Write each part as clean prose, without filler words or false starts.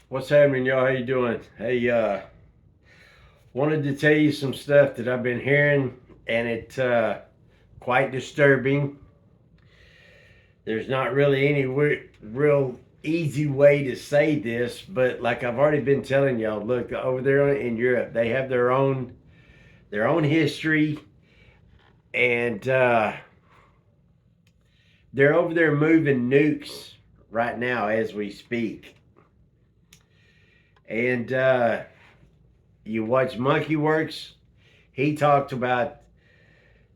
What's happening, y'all? How you doing? Hey, wanted to tell you some stuff that I've been hearing, and it's quite disturbing. There's not really any real easy way to say this, but like I've already been telling y'all, look over there in Europe, they have their own history, and they're over there moving nukes right now as we speak, and you watch Monkey Works. He talked about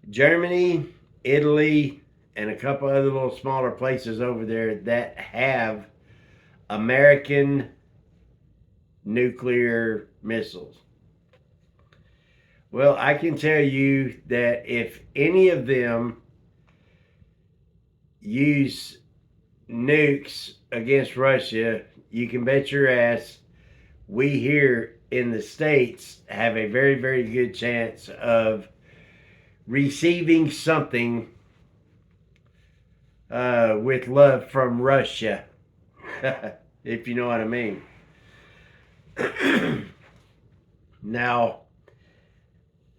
Germany, Italy, and a couple other little smaller places over there that have American nuclear missiles. Well, I can tell you that if any of them use nukes against Russia, you can bet your ass we here in the States have a very, very good chance of receiving something with love from Russia, if you know what I mean. Now,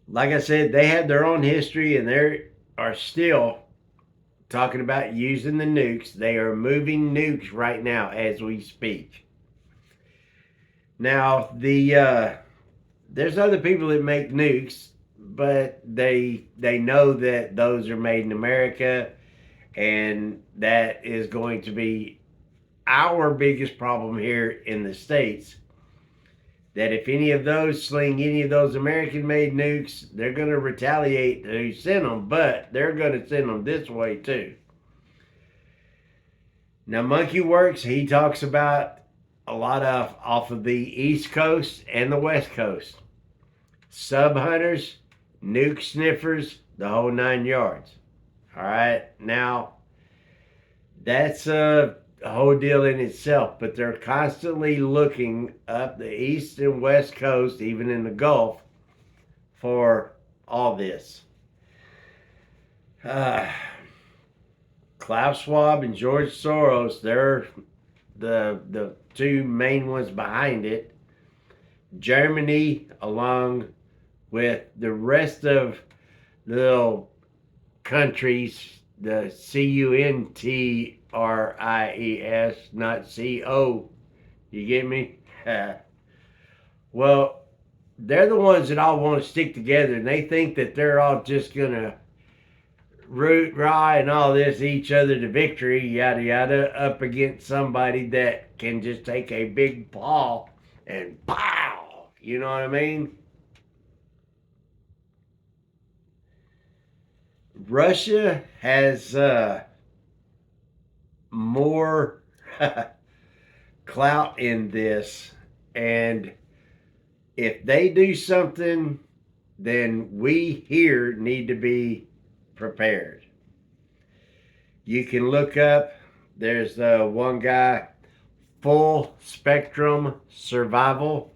like I said, they have their own history and they are still talking about using the nukes. They are moving nukes right now as we speak. Now, there's other people that make nukes, but they know that those are made in America, and that is going to be our biggest problem here in the States. That if any of those sling any of those American made nukes, they're going to retaliate to send them, but they're going to send them this way too. Now, Monkey Works, he talks about a lot of off of the East Coast and the West Coast. Sub hunters, nuke sniffers, the whole 9 yards. All right. Now, that's a whole deal in itself, but they're constantly looking up the East and West Coast, even in the Gulf, for all this. Uh, Klaus Schwab and George Soros, they're the two main ones behind it. Germany, along with the rest of the little countries, the CUNTRIES, not CO. You get me? Well, they're the ones that all want to stick together, and they think that they're all just gonna root, rah, and all this each other to victory, yada yada, up against somebody that can just take a big paw and pow. You know what I mean? Russia has more clout in this, and if they do something, then we here need to be prepared. You can look up, there's one guy, Full Spectrum Survival.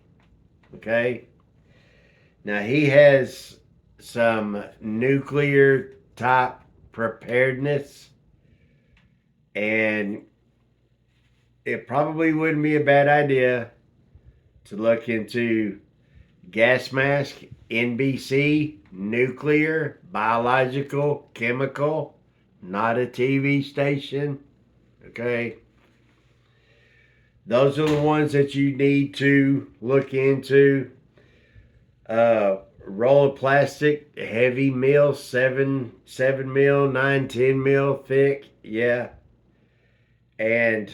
Okay. Now he has some nuclear type preparedness, and it probably wouldn't be a bad idea to look into gas mask, NBC, nuclear, biological, chemical, not a TV station. Okay. Those are the ones that you need to look into. Roll of plastic, heavy mil, 7 mil, 9, 10 mil thick. Yeah. And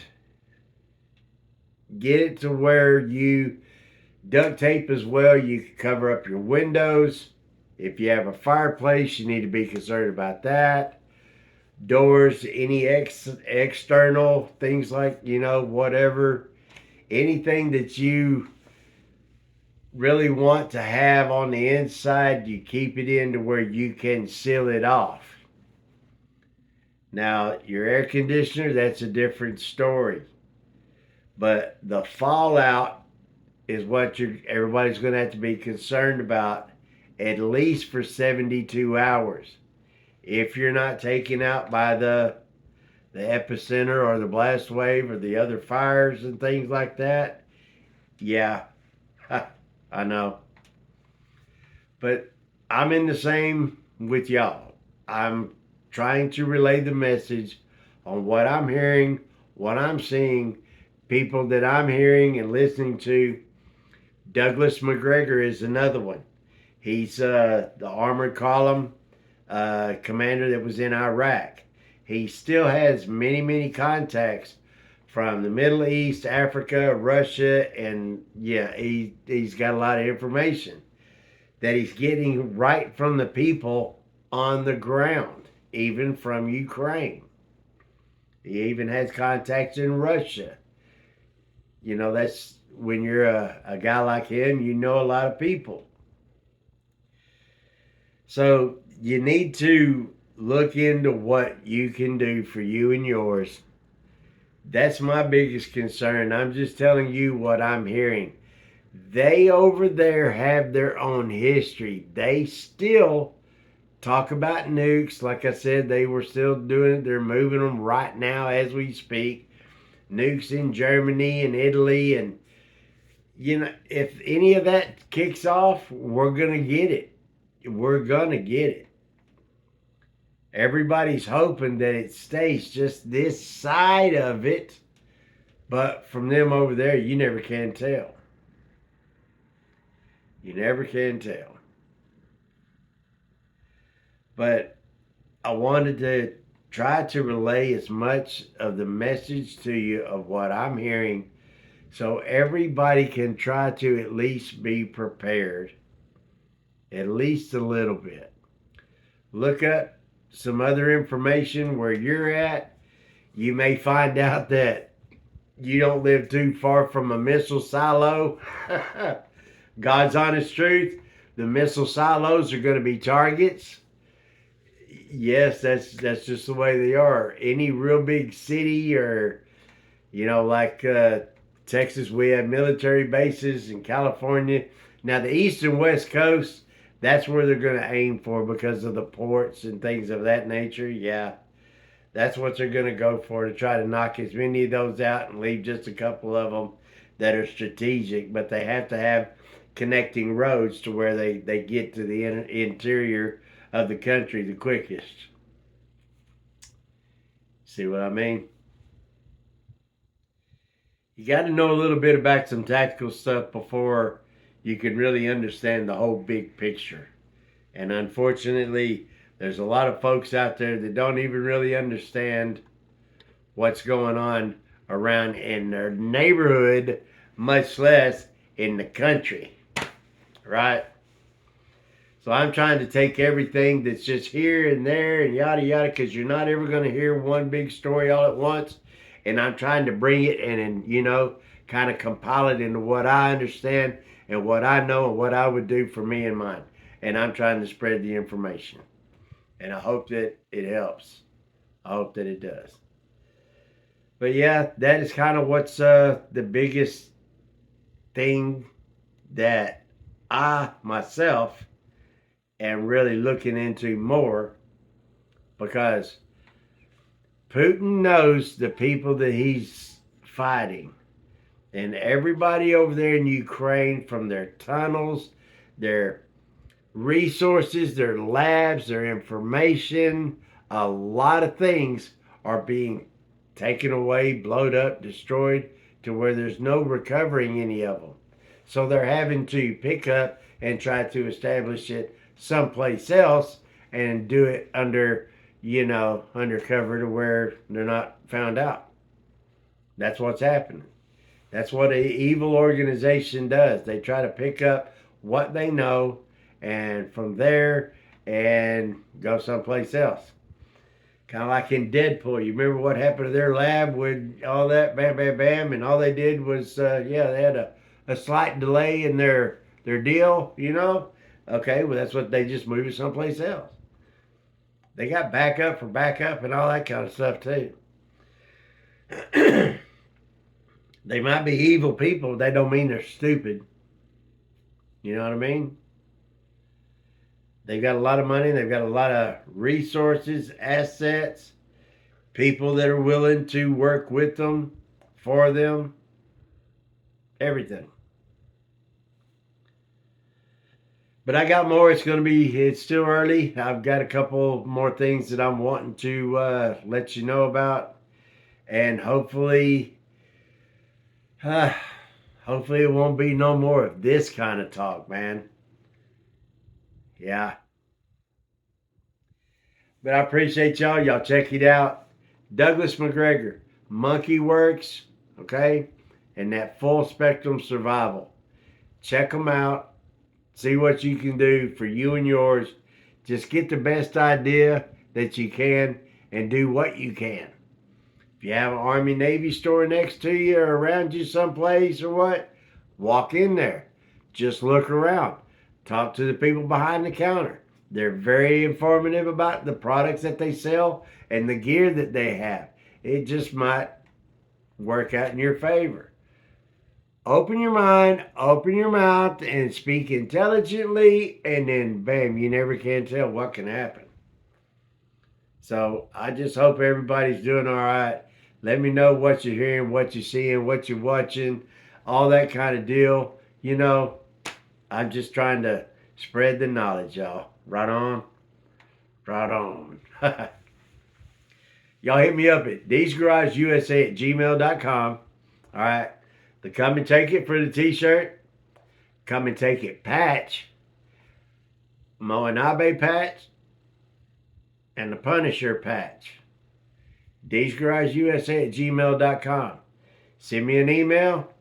get it to where you duct tape as well. You can cover up your windows. If you have a fireplace, you need to be concerned about that. Doors, any external things like, whatever. Anything that you really want to have on the inside, you keep it in to where you can seal it off. Now, your air conditioner, that's a different story. But the fallout is what everybody's going to have to be concerned about at least for 72 hours. If you're not taken out by the epicenter or the blast wave or the other fires and things like that, Yeah, I know. But I'm in the same with y'all. I'm trying to relay the message on what I'm hearing, what I'm seeing, people that I'm hearing and listening to. Douglas McGregor is another one. He's the armored column commander that was in Iraq. He still has many, many contacts from the Middle East, Africa, Russia, and yeah, he's got a lot of information that he's getting right from the people on the ground, even from Ukraine. He even has contacts in Russia. You know, that's when you're a guy like him, you know a lot of people. So you need to look into what you can do for you and yours. That's my biggest concern. I'm just telling you what I'm hearing. They over there have their own history. They still talk about nukes. Like I said, they were still doing it. They're moving them right now as we speak. Nukes in Germany and Italy. And, you know, if any of that kicks off, we're going to get it. We're going to get it. Everybody's hoping that it stays just this side of it. But from them over there, you never can tell. You never can tell. But I wanted to try to relay as much of the message to you of what I'm hearing so everybody can try to at least be prepared, at least a little bit. Look up some other information where you're at. You may find out that you don't live too far from a missile silo. God's honest truth, the missile silos are going to be targets. Yes, that's just the way they are. Any real big city or like Texas, we have military bases in California. Now the east and west coast, that's where they're going to aim for because of the ports and things of that nature. Yeah, that's what they're going to go for to try to knock as many of those out and leave just a couple of them that are strategic. But they have to have connecting roads to where they get to the interior of the country the quickest. See what I mean? You got to know a little bit about some tactical stuff before you can really understand the whole big picture. And unfortunately, there's a lot of folks out there that don't even really understand what's going on around in their neighborhood, much less in the country, right? So I'm trying to take everything that's just here and there and yada yada because you're not ever going to hear one big story all at once. And I'm trying to bring it and kind of compile it into what I understand and what I know and what I would do for me and mine. And I'm trying to spread the information. And I hope that it helps. I hope that it does. But yeah, that is kind of what's the biggest thing that I myself am really looking into more because Putin knows the people that he's fighting. And everybody over there in Ukraine, from their tunnels, their resources, their labs, their information, a lot of things are being taken away, blowed up, destroyed to where there's no recovering any of them. So they're having to pick up and try to establish it someplace else and do it undercover to where they're not found out. That's what's happening. That's what an evil organization does. They try to pick up what they know and from there and go someplace else. Kind of like in Deadpool. You remember what happened to their lab with all that bam, bam, bam, and all they did was, they had a slight delay in their deal. Okay, well, that's what they just moved someplace else. They got backup for backup and all that kind of stuff too. They might be evil people, they don't mean they're stupid. You know what I mean? They've got a lot of money, they've got a lot of resources, assets, people that are willing to work with them, for them, everything. But I got more. It's still early. I've got a couple more things that I'm wanting to let you know about. And uh, hopefully it won't be no more of this kind of talk, man. Yeah. But I appreciate y'all. Y'all check it out. Douglas McGregor, Monkey Works, okay? And that full spectrum survival. Check them out. See what you can do for you and yours. Just get the best idea that you can and do what you can. If you have an Army Navy store next to you or around you someplace or what, walk in there. Just look around. Talk to the people behind the counter. They're very informative about the products that they sell and the gear that they have. It just might work out in your favor. Open your mind, open your mouth, and speak intelligently, and then bam, you never can tell what can happen. So I just hope everybody's doing all right. Let me know what you're hearing, what you're seeing, what you're watching, all that kind of deal. I'm just trying to spread the knowledge, y'all. Right on, right on. Y'all hit me up at thesgarageusa at gmail.com. All right. The Come and Take It for the t-shirt. Come and Take It patch. Moanabe patch. And the Punisher patch. thesgarageusa at gmail.com. Send me an email.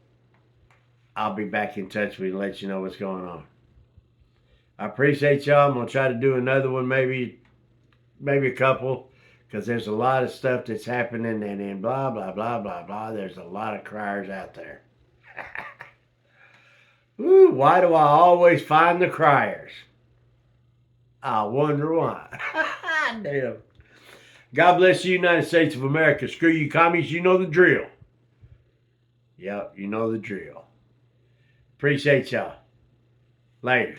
I'll be back in touch with you and let you know what's going on. I appreciate y'all. I'm going to try to do another one, maybe a couple, because there's a lot of stuff that's happening and then blah, blah, blah, blah, blah. There's a lot of criers out there. Ooh, why do I always find the criers? I wonder why. Damn. God bless the United States of America. Screw you commies. You know the drill. Yep, you know the drill. Appreciate y'all. Later.